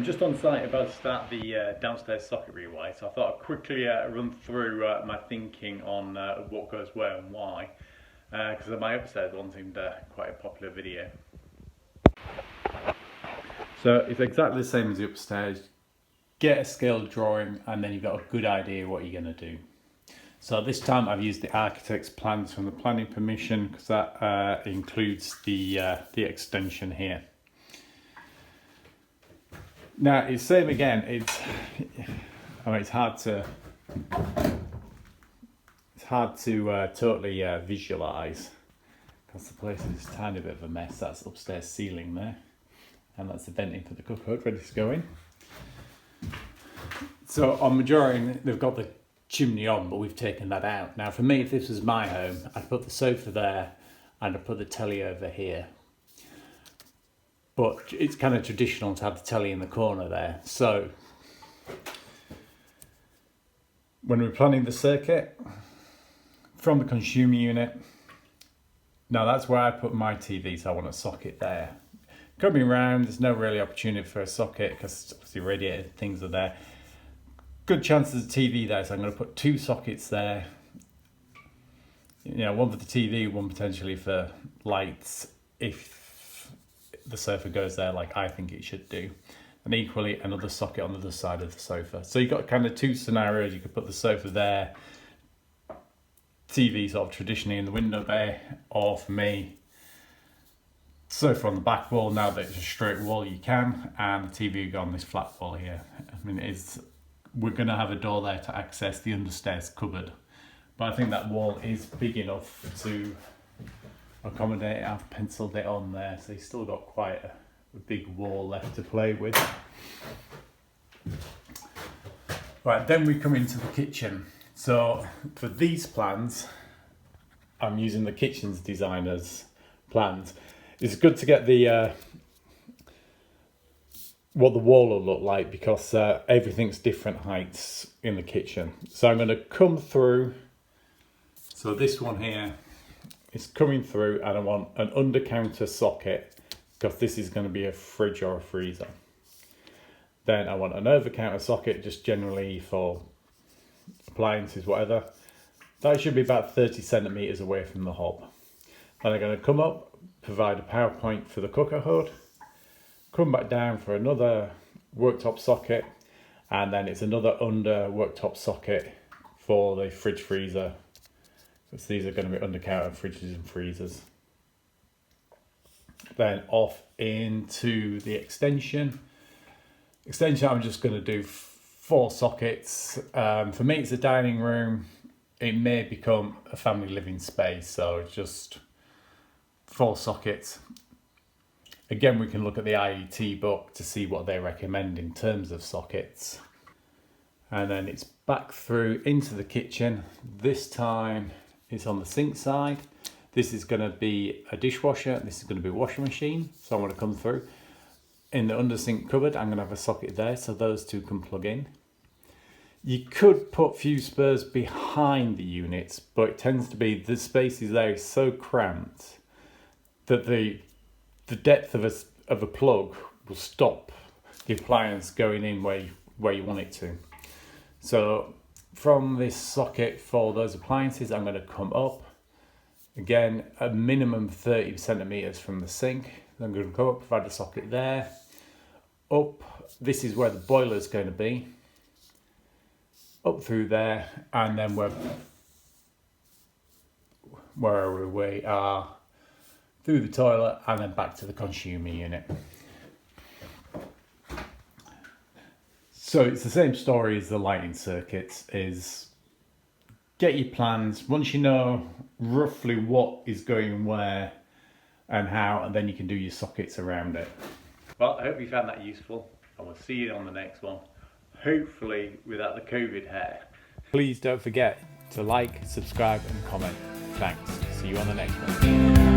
I'm just on site about to start the downstairs socket rewire, so I thought I'd quickly run through my thinking on what goes where and why, because my upstairs one seemed quite a popular video. So it's exactly the same as the upstairs. Get a scale drawing and then you've got a good idea what you're going to do. So this time I've used the architect's plans from the planning permission, because that includes the extension here. Now it's same again. It's hard to totally visualize because the place is a tiny bit of a mess. That's upstairs ceiling there, and that's the venting for the cooker ready to go in. So on majority they've got the chimney on, but we've taken that out. Now for me, if this was my home, I'd put the sofa there and I'd put the telly over here. But it's kind of traditional to have the telly in the corner there. So when we're planning the circuit from the consumer unit, now that's where I put my TV, so I want a socket there. Coming round, there's no really opportunity for a socket because obviously radiator things are there. Good chance there's a TV there, so I'm going to put two sockets there. You know, one for the TV, one potentially for lights if the sofa goes there like I think it should do, and equally another socket on the other side of the sofa. So you've got kind of two scenarios. You could put the sofa there, TV sort of traditionally in the window bay, or for me, sofa on the back wall. Now that it's a straight wall you can, and the TV go on this flat wall here. I mean, we're going to have a door there to access the understairs cupboard, but I think that wall is big enough to accommodate it. I've penciled it on there, so you've still got quite a big wall left to play with. Right, then we come into the kitchen. So for these plans, I'm using the kitchen's designer's plans. It's good to get the what the wall will look like, because everything's different heights in the kitchen. So I'm going to come through. So this one here, it's coming through, and I want an under counter socket because this is going to be a fridge or a freezer. Then I want an over counter socket just generally for appliances, whatever. That should be about 30 centimeters away from the hob. Then I'm going to come up, provide a power point for the cooker hood, come back down for another worktop socket, and then it's another under worktop socket for the fridge freezer. So these are going to be under counter fridges and freezers. Then off into the extension. I'm just going to do 4 sockets. For me, it's a dining room. It may become a family living space, so just 4 sockets. Again, we can look at the IET book to see what they recommend in terms of sockets. And then it's back through into the kitchen. This time it's on the sink side. This is going to be a dishwasher. This is going to be a washing machine. So I'm going to come through. In the under sink cupboard, I'm going to have a socket there, so those two can plug in. You could put fuse spurs behind the units, but it tends to be the spaces there is so cramped that the depth of a plug will stop the appliance going in where you want it to. So from this socket for those appliances, I'm going to come up, again, a minimum 30 centimeters from the sink. Then I'm going to come up, provide a socket there, up, this is where the boiler is going to be, up through there, and then where we are, through the toilet, and then back to the consumer unit. So it's the same story as the lighting circuits, is get your plans. Once you know roughly what is going where and how, and then you can do your sockets around it. Well, I hope you found that useful, and we'll see you on the next one. Hopefully without the COVID hair. Please don't forget to like, subscribe and comment. Thanks. See you on the next one.